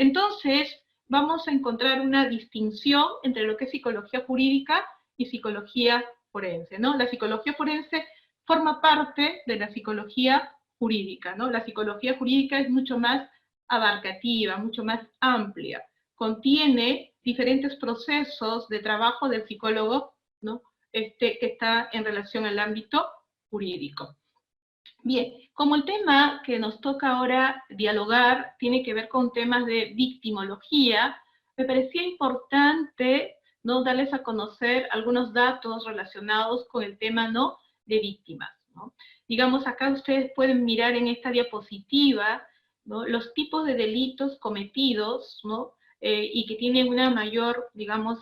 Entonces, vamos a encontrar una distinción entre lo que es psicología jurídica y psicología forense, ¿no? La psicología forense forma parte de la psicología jurídica, ¿no? La psicología jurídica es mucho más abarcativa, mucho más amplia, contiene diferentes procesos de trabajo del psicólogo, ¿no? Que está en relación al ámbito jurídico. Bien, como el tema que nos toca ahora dialogar tiene que ver con temas de victimología, me parecía importante, ¿no?, darles a conocer algunos datos relacionados con el tema, ¿no?, de víctimas, ¿no? Digamos, acá ustedes pueden mirar en esta diapositiva, ¿no?, los tipos de delitos cometidos, ¿no?, y que tienen una mayor, digamos,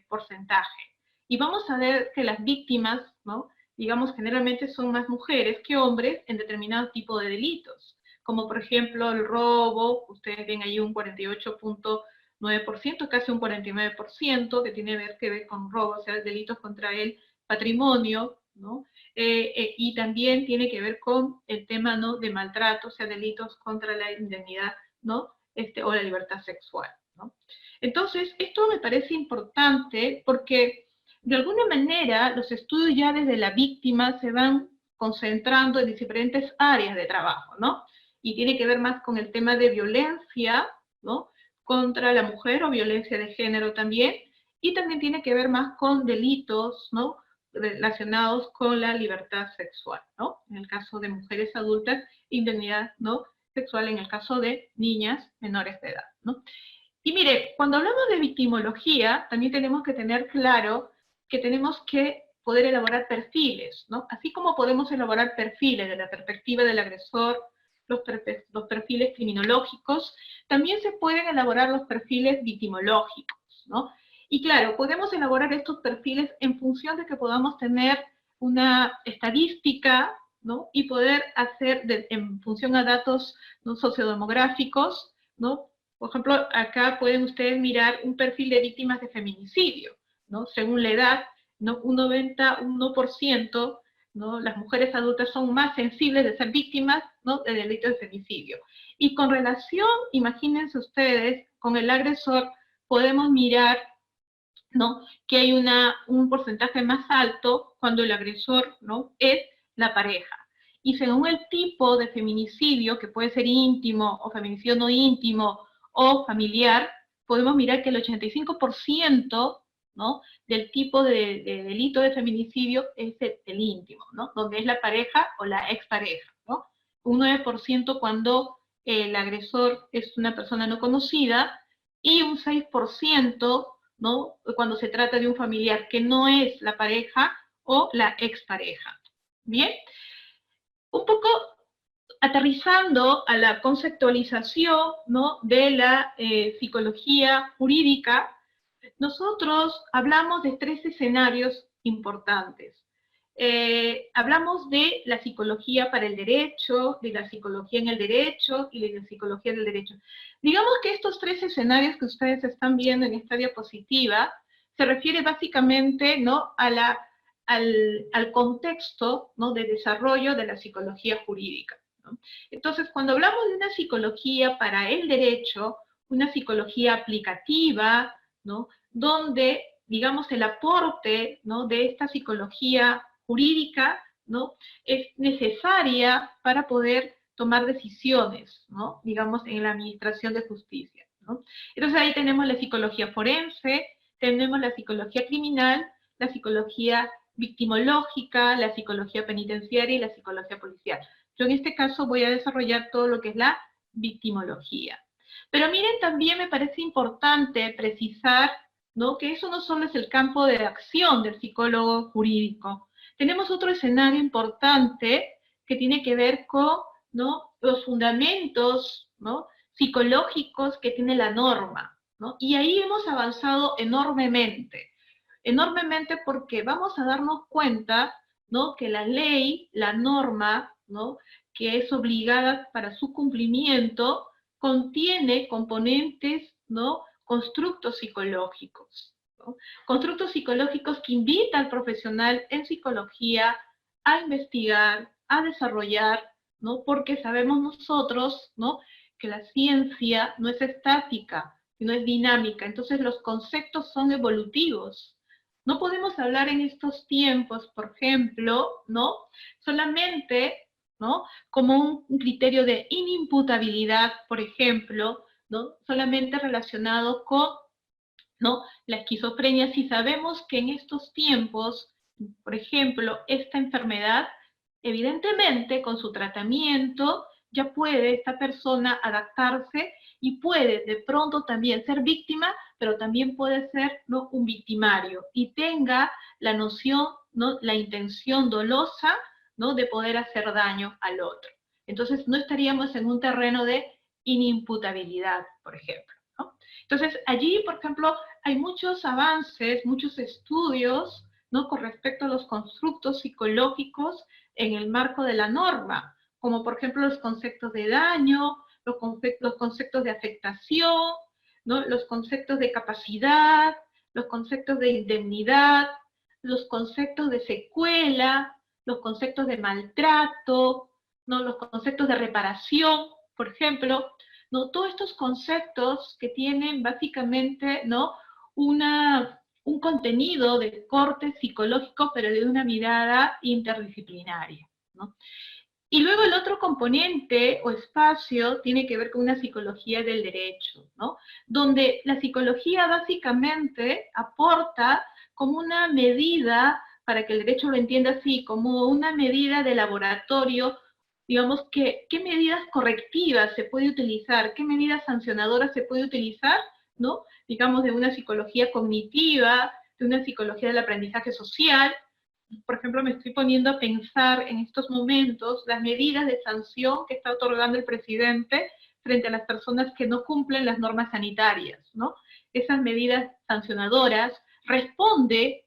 porcentaje. Y vamos a ver que las víctimas, ¿no?, digamos, generalmente son más mujeres que hombres en determinado tipo de delitos, como por ejemplo el robo, ustedes ven ahí un 48.9%, casi un 49%, que tiene que ver con robo, o sea, delitos contra el patrimonio, ¿no? Y también tiene que ver con el tema, ¿no?, de maltrato, o sea, delitos contra la indemnidad, ¿no?, o la libertad sexual, ¿no? Entonces, esto me parece importante porque de alguna manera los estudios ya desde la víctima se van concentrando en diferentes áreas de trabajo, ¿no? Y tiene que ver más con el tema de violencia, ¿no?, contra la mujer o violencia de género también, y también tiene que ver más con delitos, ¿no?, relacionados con la libertad sexual, ¿no? En el caso de mujeres adultas, indemnidad, ¿no?, sexual en el caso de niñas menores de edad, ¿no? Y mire, cuando hablamos de victimología, también tenemos que tener claro que tenemos que poder elaborar perfiles, ¿no? Así como podemos elaborar perfiles de la perspectiva del agresor, los perfiles criminológicos, también se pueden elaborar los perfiles victimológicos, ¿no? Y claro, podemos elaborar estos perfiles en función de que podamos tener una estadística, ¿no?, y poder hacer, en función a datos, ¿no?, sociodemográficos, ¿no? Por ejemplo, acá pueden ustedes mirar un perfil de víctimas de feminicidio, ¿no? Según la edad, ¿no?, un 91%, ¿no?, las mujeres adultas son más sensibles de ser víctimas, ¿no?, de delitos de femicidio. Y con relación, imagínense ustedes, con el agresor podemos mirar, ¿no?, que hay un porcentaje más alto cuando el agresor, ¿no?, es la pareja. Y según el tipo de feminicidio, que puede ser íntimo o feminicidio no íntimo o familiar, podemos mirar que el 85%, ¿no?, del tipo de delito de feminicidio es el íntimo, ¿no?, donde es la pareja o la expareja, ¿no? Un 9% cuando el agresor es una persona no conocida y un 6%, ¿no?, cuando se trata de un familiar que no es la pareja o la expareja. Bien, un poco aterrizando a la conceptualización, ¿no?, de la psicología jurídica, nosotros hablamos de tres escenarios importantes. Hablamos de la psicología para el derecho, de la psicología en el derecho y de la psicología del derecho. Digamos que estos tres escenarios que ustedes están viendo en esta diapositiva se refiere básicamente, ¿no?, al contexto, ¿no?, de desarrollo de la psicología jurídica, ¿no? Entonces, cuando hablamos de una psicología para el derecho, una psicología aplicativa, ¿no?, donde, digamos, el aporte, ¿no?, de esta psicología jurídica, ¿no?, es necesaria para poder tomar decisiones, ¿no?, digamos, en la administración de justicia, ¿no? Entonces ahí tenemos la psicología forense, tenemos la psicología criminal, la psicología victimológica, la psicología penitenciaria y la psicología policial. Yo en este caso voy a desarrollar todo lo que es la victimología. Pero miren, también me parece importante precisar, ¿no?, que eso no solo es el campo de acción del psicólogo jurídico. Tenemos otro escenario importante que tiene que ver con, ¿no?, los fundamentos, ¿no?, psicológicos que tiene la norma, ¿no? Y ahí hemos avanzado enormemente. Enormemente porque vamos a darnos cuenta, ¿no?, que la ley, la norma, ¿no?, que es obligada para su cumplimiento, contiene componentes, ¿no?, constructos psicológicos, ¿no? Constructos psicológicos que invitan al profesional en psicología a investigar, a desarrollar, ¿no?, porque sabemos nosotros, ¿no?, que la ciencia no es estática, sino es dinámica. Entonces los conceptos son evolutivos. No podemos hablar en estos tiempos, por ejemplo, ¿no? Solamente, ¿no? Como un criterio de inimputabilidad, por ejemplo, ¿no? Solamente relacionado con, ¿no? La esquizofrenia. Si sabemos que en estos tiempos, por ejemplo, esta enfermedad, evidentemente con su tratamiento ya puede esta persona adaptarse y puede de pronto también ser víctima, pero también puede ser, ¿no?, un victimario y tenga la noción, ¿no?, la intención dolosa, ¿no?, de poder hacer daño al otro. Entonces no estaríamos en un terreno de inimputabilidad, por ejemplo, ¿no? Entonces allí, por ejemplo, hay muchos avances, muchos estudios, ¿no?, con respecto a los constructos psicológicos en el marco de la norma, como por ejemplo los conceptos de daño, los conceptos de afectación, ¿no?, los conceptos de capacidad, los conceptos de indemnidad, los conceptos de secuela, los conceptos de maltrato, ¿no?, los conceptos de reparación, por ejemplo, ¿no? Todos estos conceptos que tienen básicamente, ¿no?, un contenido de corte psicológico, pero de una mirada interdisciplinaria, ¿no? Y luego el otro componente o espacio tiene que ver con una psicología del derecho, ¿no? Donde la psicología básicamente aporta como una medida, para que el derecho lo entienda así, como una medida de laboratorio, digamos, qué medidas correctivas se puede utilizar, qué medidas sancionadoras se puede utilizar, ¿no? Digamos, de una psicología cognitiva, de una psicología del aprendizaje social. Por ejemplo, me estoy poniendo a pensar en estos momentos las medidas de sanción que está otorgando el presidente frente a las personas que no cumplen las normas sanitarias, ¿no? Esas medidas sancionadoras responde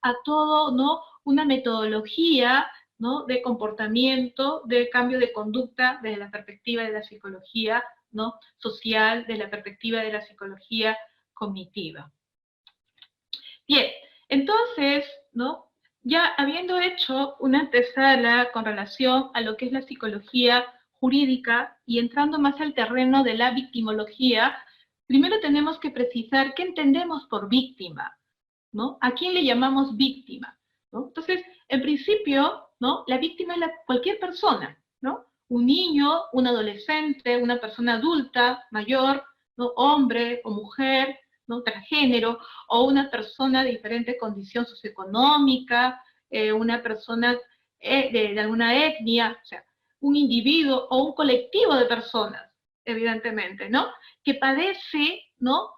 a todo, ¿no?, una metodología, ¿no?, de comportamiento, de cambio de conducta desde la perspectiva de la psicología, ¿no?, social, de la perspectiva de la psicología cognitiva. Bien, entonces, ¿no?, ya habiendo hecho una antesala con relación a lo que es la psicología jurídica y entrando más al terreno de la victimología, primero tenemos que precisar qué entendemos por víctima, ¿no? ¿A quién le llamamos víctima? ¿No? Entonces, en principio, ¿no?, la víctima es cualquier persona, ¿no? Un niño, un adolescente, una persona adulta, mayor, ¿no?, hombre o mujer, ¿no?, transgénero, o una persona de diferente condición socioeconómica, una persona de alguna etnia, o sea, un individuo o un colectivo de personas, evidentemente, ¿no?, que padece, ¿no?,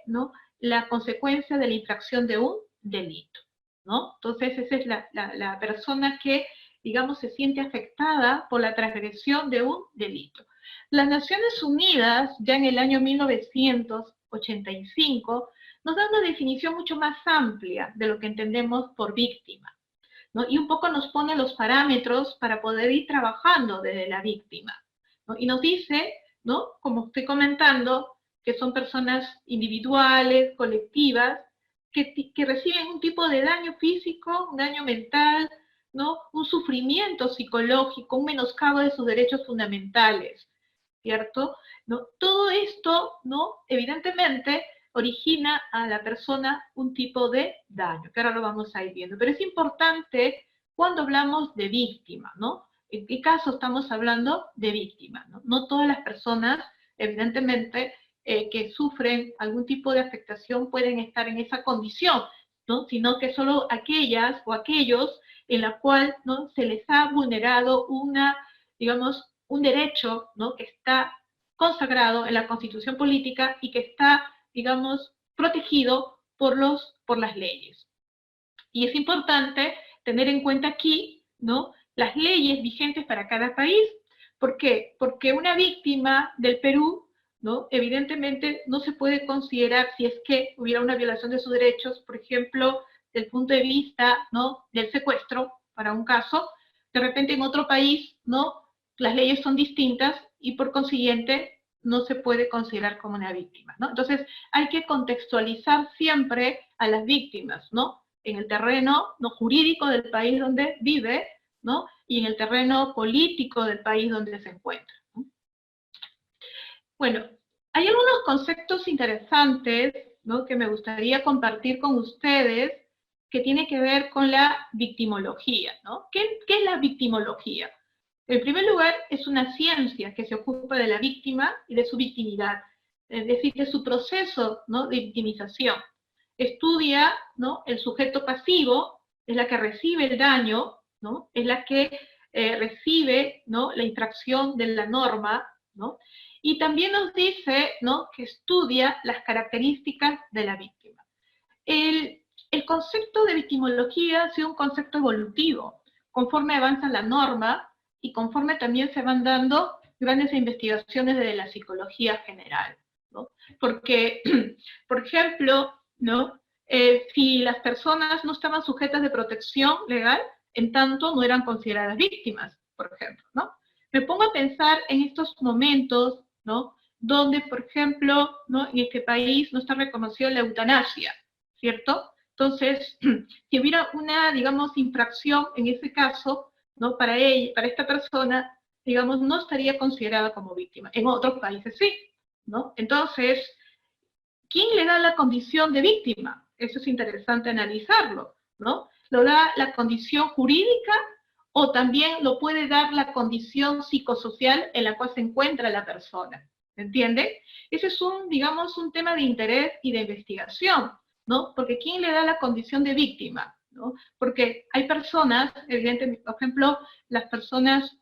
¿no?, la consecuencia de la infracción de un delito, ¿no? Entonces, esa es la persona que, digamos, se siente afectada por la transgresión de un delito. Las Naciones Unidas, ya en el año 1985, nos da una definición mucho más amplia de lo que entendemos por víctima, ¿no? Y un poco nos pone los parámetros para poder ir trabajando desde la víctima, ¿no? Y nos dice, ¿no?, como estoy comentando, que son personas individuales, colectivas, que reciben un tipo de daño físico, un daño mental, ¿no?, un sufrimiento psicológico, un menoscabo de sus derechos fundamentales, ¿cierto? ¿No? Todo esto, ¿no?, evidentemente origina a la persona un tipo de daño, que ahora lo vamos a ir viendo. Pero es importante cuando hablamos de víctima, ¿no? ¿En qué caso estamos hablando de víctima? ¿No? No todas las personas, evidentemente, que sufren algún tipo de afectación pueden estar en esa condición, ¿no?, sino que solo aquellas o aquellos en la cual, ¿no?, se les ha vulnerado digamos, un derecho, ¿no?, que está consagrado en la Constitución política y que está, digamos, protegido por las leyes. Y es importante tener en cuenta aquí, ¿no?, las leyes vigentes para cada país. ¿Por qué? Porque una víctima del Perú, ¿no?, evidentemente no se puede considerar, si es que hubiera una violación de sus derechos, por ejemplo, desde el punto de vista, ¿no?, del secuestro, para un caso, de repente en otro país, ¿no?, las leyes son distintas y por consiguiente no se puede considerar como una víctima, ¿no? Entonces hay que contextualizar siempre a las víctimas, ¿no?, en el terreno no jurídico del país donde vive, ¿no? Y en el terreno político del país donde se encuentra, ¿no? Bueno, hay algunos conceptos interesantes, ¿no?, que me gustaría compartir con ustedes, que tiene que ver con la victimología, ¿no? ¿Qué es la victimología? En primer lugar, es una ciencia que se ocupa de la víctima y de su victimidad, es decir, de su proceso, ¿no?, de victimización. Estudia, ¿no?, el sujeto pasivo, es la que recibe el daño, ¿no?, es la que recibe, ¿no?, la infracción de la norma, ¿no? Y también nos dice, ¿no?, que estudia las características de la víctima. El concepto de victimología ha sido un concepto evolutivo. Conforme avanza la norma y conforme también se van dando grandes investigaciones desde la psicología general, ¿no? Porque, por ejemplo, ¿no?, si las personas no estaban sujetas de protección legal, en tanto no eran consideradas víctimas, por ejemplo, ¿no? Me pongo a pensar en estos momentos, ¿no?, donde, por ejemplo, ¿no?, en este país no está reconocida la eutanasia, ¿cierto? Entonces, si hubiera una, digamos, infracción en ese caso, ¿no?, para esta persona, digamos, no estaría considerada como víctima. En otros países sí, ¿no? Entonces, ¿quién le da la condición de víctima? Eso es interesante analizarlo, ¿no? ¿Lo da la condición jurídica o también lo puede dar la condición psicosocial en la cual se encuentra la persona? ¿Entiende? Ese es digamos, un tema de interés y de investigación, ¿no? Porque ¿quién le da la condición de víctima? ¿No? Porque hay evidentemente, por ejemplo, las personas,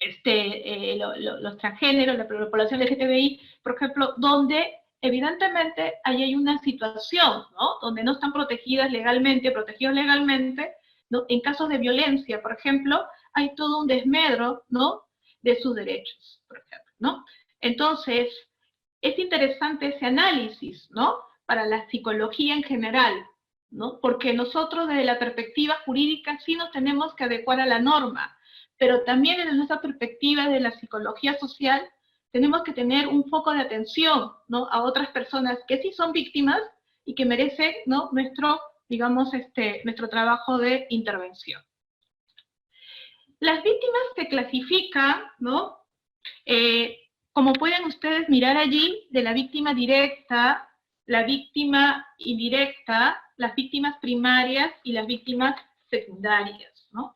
los transgéneros, la población LGTBI, por ejemplo, donde evidentemente ahí hay una situación, ¿no?, donde no están protegidos legalmente, ¿no? En casos de violencia, por ejemplo, hay todo un desmedro, ¿no?, de sus derechos, por ejemplo, ¿no? Entonces, es interesante ese análisis, ¿no?, para la psicología en general, ¿no? Porque nosotros desde la perspectiva jurídica sí nos tenemos que adecuar a la norma, pero también desde nuestra perspectiva de la psicología social tenemos que tener un foco de atención, ¿no?, a otras personas que sí son víctimas y que merecen, ¿no?, digamos, nuestro trabajo de intervención. Las víctimas se clasifican, ¿no?, como pueden ustedes mirar allí, de la víctima directa, la víctima indirecta, las víctimas primarias y las víctimas secundarias, ¿no?